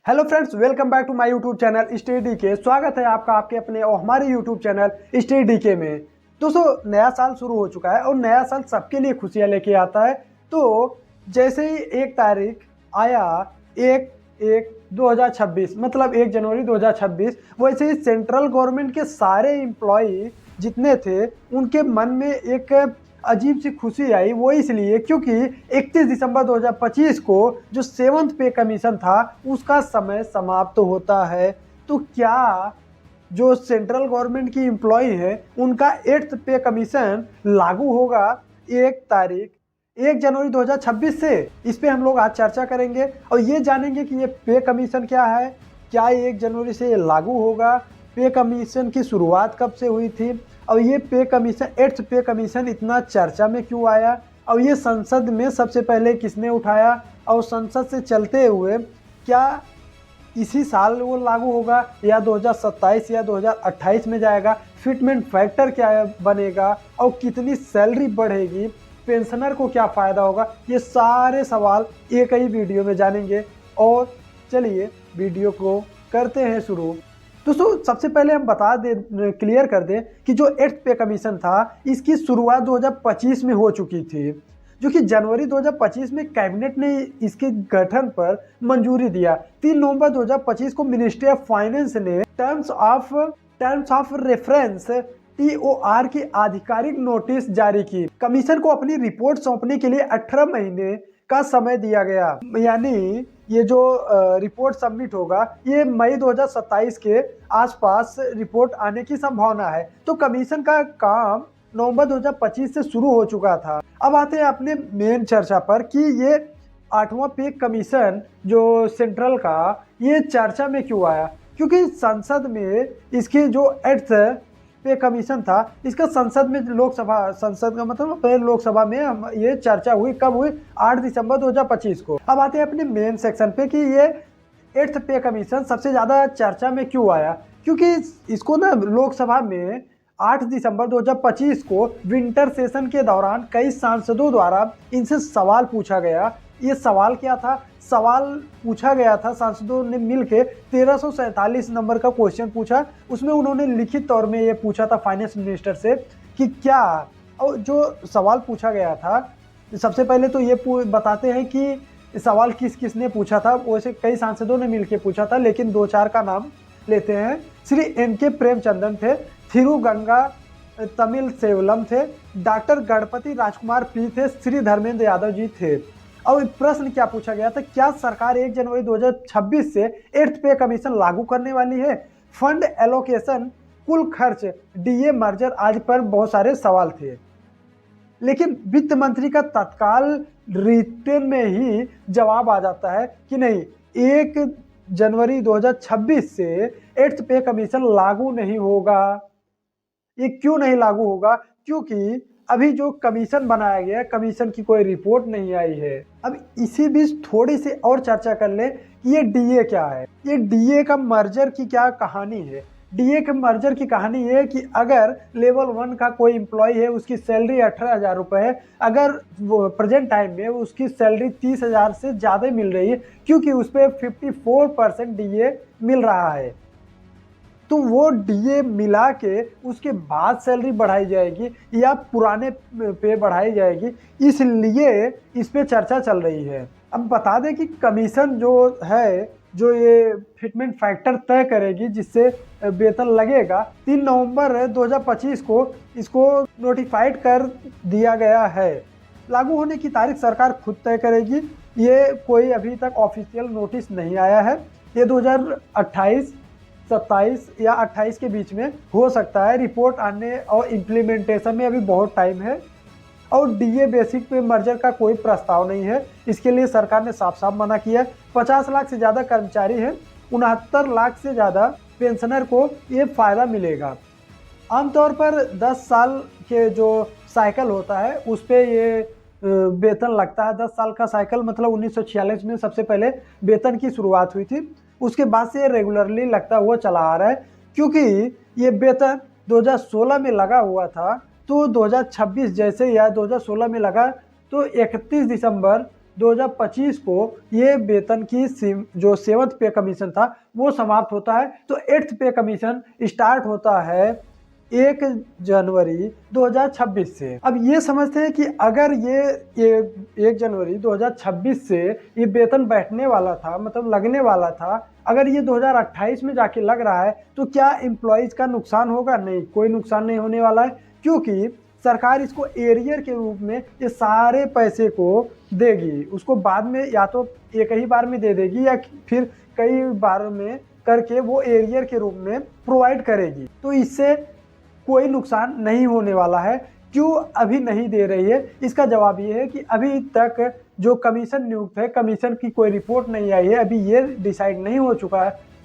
Hello friends, welcome back to my YouTube channel study के। स्वागत है आपका आपके अपने और हमारे यूट्यूब चैनल स्टडी के में। दोस्तों, नया साल शुरू हो चुका है और नया साल सबके लिए खुशियां लेके आता है। तो जैसे ही 1 तारीख आया, 1/1/2026 मतलब 1 जनवरी 2026, वैसे ही सेंट्रल गवर्नमेंट के सारे एम्प्लॉय जितने थे उनके मन में एक अजीब सी खुशी आई। वो इसलिए क्योंकि 31 दिसंबर 2025 को जो 7th पे कमीशन था उसका समय समाप्त होता है। तो क्या जो सेंट्रल गवर्नमेंट की एम्प्लॉय है उनका 8th पे कमीशन लागू होगा 1 जनवरी 2026 से? इस पे हम लोग आज चर्चा करेंगे और ये जानेंगे कि ये पे कमीशन क्या है, क्या 1 जनवरी से ये लागू होगा, पे कमीशन की शुरुआत कब से हुई थी और ये पे कमीशन 8th पे कमीशन इतना चर्चा में क्यों आया और ये संसद में सबसे पहले किसने उठाया और संसद से चलते हुए क्या इसी साल वो लागू होगा या 2027 या 2028 में जाएगा, फिटमेंट फैक्टर क्या बनेगा और कितनी सैलरी बढ़ेगी, पेंशनर को क्या फ़ायदा होगा, ये सारे सवाल एक ही वीडियो में जानेंगे। और चलिए वीडियो को करते हैं शुरू। दोस्तों, सबसे पहले हम बता दें, क्लियर कर दें कि जो 8th पे कमीशन था इसकी शुरुआत 2025 में हो चुकी थी, जो कि जनवरी 2025 में कैबिनेट ने इसके गठन पर मंजूरी दिया। 3 नवंबर 2025 को मिनिस्ट्री ऑफ फाइनेंस ने टर्म्स ऑफ रेफरेंस TOR की आधिकारिक नोटिस जारी की। कमीशन को अपनी रिपोर्ट सौंपने के लिए 18 महीने का समय दिया गया, यानी ये जो रिपोर्ट सबमिट होगा ये मई 2027 के आसपास रिपोर्ट आने की संभावना है। तो कमीशन का काम नवंबर 2025 से शुरू हो चुका था। अब आते हैं अपने मेन चर्चा पर कि ये 8वां पे कमीशन जो सेंट्रल का ये चर्चा में क्यों आया, क्योंकि संसद में इसकी जो 8th पे कमीशन था इसका संसद में संसद का मतलब पहले लोकसभा में ये चर्चा हुई। कब हुई? 8 दिसंबर 2025 को। अब आते हैं अपने मेन सेक्शन पे कि ये 8th पे कमीशन सबसे ज़्यादा चर्चा में क्यों आया, क्योंकि इसको ना लोकसभा में 8 दिसंबर 2025 को विंटर सेशन के दौरान कई सांसदों द्वारा इनसे सवाल पूछा गया। ये सवाल क्या था? सवाल पूछा गया था, सांसदों ने मिलके 1347 नंबर का क्वेश्चन पूछा। उसमें उन्होंने लिखित तौर में ये पूछा था फाइनेंस मिनिस्टर से कि क्या, और जो सवाल पूछा गया था सबसे पहले तो ये बताते हैं कि सवाल किस किस ने पूछा था। वैसे कई सांसदों ने मिलके पूछा था, लेकिन 2-4 का नाम लेते हैं। श्री NK प्रेमचंदन थे, थिरुगंगा तमिल सेवलम थे, डॉक्टर गणपति राजकुमार P थे, श्री धर्मेंद्र यादव जी थे। और प्रश्न क्या पूछा गया था? क्या सरकार 1 जनवरी 2026 से 8th पे कमीशन लागू करने वाली है? फंड एलोकेशन, कुल खर्च, DA मर्जर आदि पर बहुत सारे सवाल थे, लेकिन वित्त मंत्री का तत्काल रिटर्न में ही जवाब आ जाता है कि नहीं, 1 जनवरी 2026 से 8th पे कमीशन लागू नहीं होगा। ये क्यों नहीं लागू होगा? क्योंकि अभी जो कमीशन बनाया गया, कमीशन की कोई रिपोर्ट नहीं आई है। अब इसी बीच थोड़ी सी और चर्चा कर ले कि ये DA क्या है। ये DA का मर्जर की क्या कहानी है? DA के मर्जर की कहानी ये है कि अगर लेवल 1 का कोई एम्प्लॉय है, उसकी सैलरी 18,000 रुपये है, अगर वो प्रेजेंट टाइम में उसकी सैलरी 30,000 से ज़्यादा मिल रही है, क्योंकि उस पर 54% DA मिल रहा है, तो वो DA मिला के उसके बाद सैलरी बढ़ाई जाएगी या पुराने पे बढ़ाई जाएगी, इसलिए इस पे चर्चा चल रही है। अब बता दें कि कमीशन जो है, जो ये फिटमेंट फैक्टर तय करेगी जिससे वेतन लगेगा, 3 नवंबर 2025 को इसको नोटिफाइड कर दिया गया है। लागू होने की तारीख सरकार खुद तय करेगी। ये कोई अभी तक ऑफिशियल नोटिस नहीं आया है। ये 2028, 27 या 28 के बीच में हो सकता है। रिपोर्ट आने और इम्प्लीमेंटेशन में अभी बहुत टाइम है। और DA बेसिक पे मर्जर का कोई प्रस्ताव नहीं है, इसके लिए सरकार ने साफ साफ मना किया है। 50 लाख से ज़्यादा कर्मचारी हैं, 69 लाख से ज़्यादा पेंशनर को ये फ़ायदा मिलेगा। आमतौर पर 10 साल के जो साइकिल होता है उस पर ये वेतन लगता है। 10 साल का साइकिल मतलब 1946 में सबसे पहले वेतन की शुरुआत हुई थी, उसके बाद से रेगुलरली लगता हुआ चला आ रहा है। क्योंकि ये वेतन 2016 में लगा हुआ था, तो 2026 जैसे या 2016 में लगा तो 31 दिसंबर 2025 को ये वेतन की जो 7th पे कमीशन था वो समाप्त होता है। तो 8th पे कमीशन स्टार्ट होता है 1 जनवरी 2026 से। अब ये समझते हैं कि अगर ये 1 जनवरी 2026 से ये वेतन बैठने वाला था, मतलब लगने वाला था, अगर ये 2028 में जाके लग रहा है तो क्या एम्प्लॉयज का नुकसान होगा? नहीं, कोई नुकसान नहीं होने वाला है, क्योंकि सरकार इसको एरियर के रूप में ये सारे पैसे को देगी। उसको बाद में या तो एक ही बार में दे देगी या फिर कई बार में करके वो एरियर के रूप में प्रोवाइड करेगी। तो इससे कोई नुकसान नहीं होने वाला है। क्यों अभी नहीं दे रही है? इसका जवाब ये है कि अभी तक जो कमीशन नियुक्त है, कमीशन की कोई रिपोर्ट नहीं आई है। अभी ये डिसाइड नहीं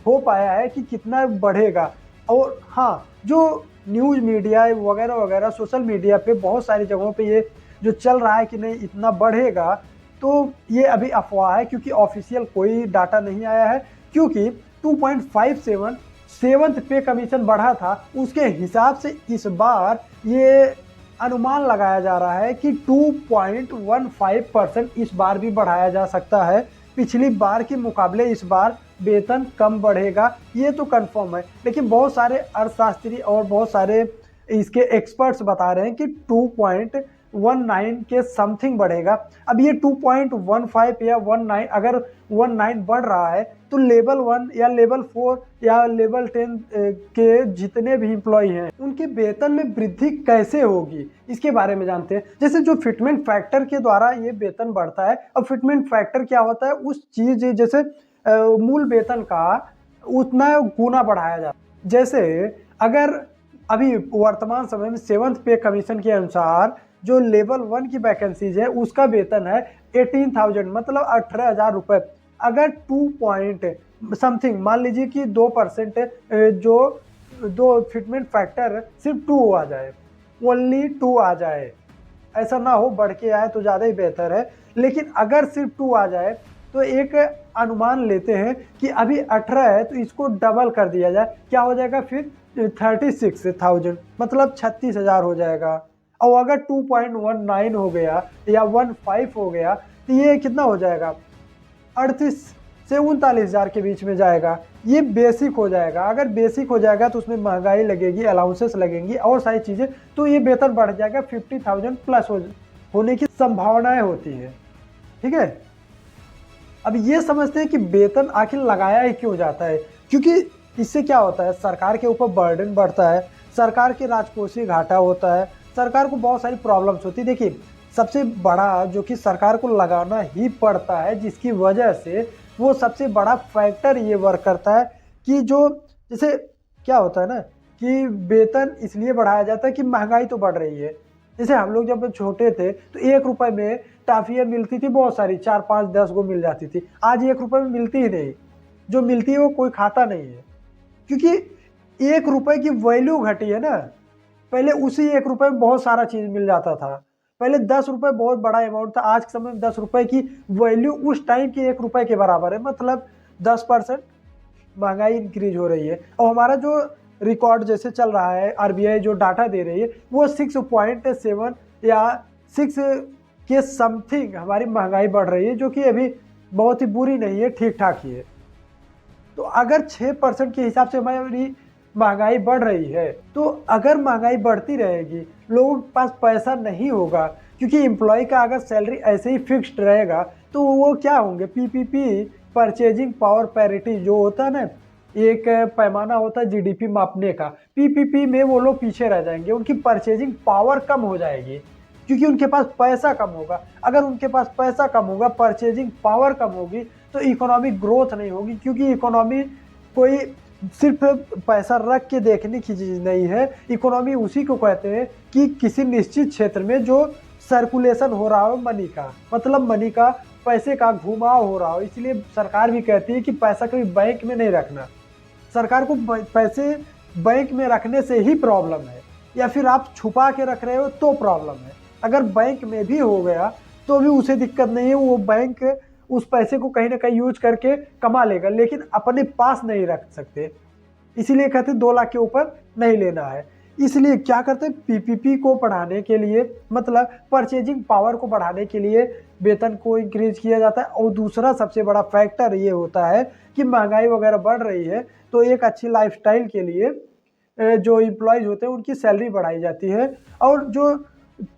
हो पाया है कि कितना बढ़ेगा। और हाँ, जो न्यूज़ मीडिया वगैरह वगैरह सोशल मीडिया पे बहुत सारी जगहों पे ये जो चल रहा है कि नहीं इतना बढ़ेगा, तो ये अभी अफवाह है, क्योंकि ऑफिशियल कोई डाटा नहीं आया है। क्योंकि 2.57 7th पे कमीशन बढ़ा था, उसके हिसाब से इस बार ये अनुमान लगाया जा रहा है कि 2.15% इस बार भी बढ़ाया जा सकता है। पिछली बार के मुकाबले इस बार वेतन कम बढ़ेगा, ये तो कंफर्म है। लेकिन बहुत सारे अर्थशास्त्री और बहुत सारे इसके एक्सपर्ट्स बता रहे हैं कि 2.19 के समथिंग बढ़ेगा। अब ये 2.15 या 19, अगर 19 बढ़ रहा है तो लेवल 1 या लेवल 4 या लेवल 10 के जितने भी एम्प्लॉय हैं उनके वेतन में वृद्धि कैसे होगी, इसके बारे में जानते हैं। जैसे जो फिटमेंट फैक्टर के द्वारा ये वेतन बढ़ता है। अब फिटमेंट फैक्टर क्या होता है? उस चीज जैसे मूल वेतन का उतना गुना बढ़ाया जाता है। जैसे अगर अभी वर्तमान समय में 7th पे कमीशन के अनुसार जो लेवल 1 की वैकेंसीज है उसका वेतन है 18,000, मतलब 18,000 रुपये। अगर 2 पॉइंट समथिंग मान लीजिए कि 2% जो फिटमेंट फैक्टर सिर्फ 2 आ जाए, ओनली 2 आ जाए, ऐसा ना हो बढ़ के आए तो ज़्यादा ही बेहतर है। लेकिन अगर सिर्फ 2 आ जाए तो एक अनुमान लेते हैं कि अभी 18 है तो इसको डबल कर दिया जाए, क्या हो जाएगा फिर 36,000, मतलब 36,000 हो जाएगा। और अगर 2.19 हो गया या 15 हो गया तो ये कितना हो जाएगा? 38 से 39,000 के बीच में जाएगा। ये बेसिक हो जाएगा। अगर बेसिक हो जाएगा तो उसमें महंगाई लगेगी, अलाउंसेस लगेंगी और सारी चीज़ें, तो ये वेतन बढ़ जाएगा। 50,000 प्लस होने की संभावनाएं होती है। ठीक है, अब ये समझते हैं कि वेतन आखिर लगाया ही क्यों जाता है। क्योंकि इससे क्या होता है? सरकार के ऊपर बर्डन बढ़ता है, सरकार के राजकोषीय घाटा होता है, सरकार को बहुत सारी प्रॉब्लम्स होती है। देखिए, सबसे बड़ा जो कि सरकार को लगाना ही पड़ता है, जिसकी वजह से वो सबसे बड़ा फैक्टर ये वर्क करता है कि जो जैसे क्या होता है ना कि वेतन इसलिए बढ़ाया जाता है कि महंगाई तो बढ़ रही है। जैसे हम लोग जब छोटे थे तो 1 रुपये में टाफियाँ मिलती थी, बहुत सारी 4, 5, 10 गो मिल जाती थी। आज 1 रुपये में मिलती ही नहीं, जो मिलती है वो कोई खाता नहीं है, क्योंकि 1 रुपये की वैल्यू घटी है ना। पहले उसी 1 रुपये में बहुत सारा चीज़ मिल जाता था। पहले 10 रुपये बहुत बड़ा अमाउंट था, आज के समय में 10 रुपये की वैल्यू उस टाइम के 1 रुपये के बराबर है, मतलब 10% महंगाई इंक्रीज हो रही है। और हमारा जो रिकॉर्ड जैसे चल रहा है, आरबीआई जो डाटा दे रही है वो 6.7 या 6 के समथिंग हमारी महंगाई बढ़ रही है, जो कि अभी बहुत ही बुरी नहीं है, ठीक ठाक ही है। तो अगर 6% के हिसाब से हमारी महंगाई बढ़ रही है, तो अगर महंगाई बढ़ती रहेगी, लोगों के पास पैसा नहीं होगा, क्योंकि एम्प्लॉय का अगर सैलरी ऐसे ही फिक्स्ड रहेगा तो वो क्या होंगे? पीपीपी, परचेजिंग पावर पैरिटी जो होता है ना, एक पैमाना होता है जीडीपी मापने का, पीपीपी में वो लोग पीछे रह जाएंगे, उनकी परचेजिंग पावर कम हो जाएगी, क्योंकि उनके पास पैसा कम होगा। अगर उनके पास पैसा कम होगा, परचेजिंग पावर कम होगी, तो इकोनॉमिक ग्रोथ नहीं होगी, क्योंकि इकोनॉमी कोई सिर्फ पैसा रख के देखने की चीज़ नहीं है। इकोनॉमी उसी को कहते हैं कि किसी निश्चित क्षेत्र में जो सर्कुलेशन हो रहा हो मनी का, मतलब मनी का, पैसे का घुमाव हो रहा हो। इसलिए सरकार भी कहती है कि पैसा कभी बैंक में नहीं रखना। सरकार को पैसे बैंक में रखने से ही प्रॉब्लम है, या फिर आप छुपा के रख रहे हो तो प्रॉब्लम है। अगर बैंक में भी हो गया तो भी उसे दिक्कत नहीं है, वो बैंक उस पैसे को कहीं ना कहीं यूज करके कमा लेगा, लेकिन अपने पास नहीं रख सकते। इसीलिए कहते 2 लाख के ऊपर नहीं लेना है। इसलिए क्या करते हैं, पीपीपी को बढ़ाने के लिए, मतलब परचेजिंग पावर को बढ़ाने के लिए वेतन को इंक्रीज किया जाता है। और दूसरा सबसे बड़ा फैक्टर ये होता है कि महंगाई वगैरह बढ़ रही है, तो एक अच्छी लाइफस्टाइल के लिए जो इम्प्लॉयज होते हैं उनकी सैलरी बढ़ाई जाती है। और जो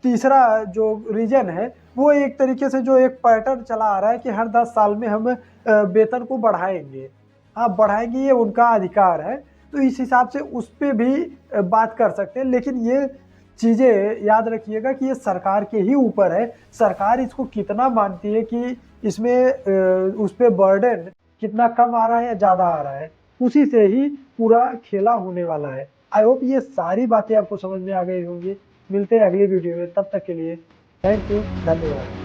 तीसरा जो रीजन है, वो एक तरीके से जो एक पैटर्न चला आ रहा है कि हर 10 साल में हम वेतन को बढ़ाएंगे। हाँ, बढ़ाएंगे, ये उनका अधिकार है। तो इस हिसाब से उस पर भी बात कर सकते हैं। लेकिन ये चीज़ें याद रखिएगा कि ये सरकार के ही ऊपर है, सरकार इसको कितना मानती है कि इसमें उस पर बर्डन कितना कम आ रहा है या ज़्यादा आ रहा है, उसी से ही पूरा खेला होने वाला है। आई होप ये सारी बातें आपको समझ में आ गई होंगी। मिलते हैं अगली वीडियो में, तब तक के लिए थैंक यू, धन्यवाद।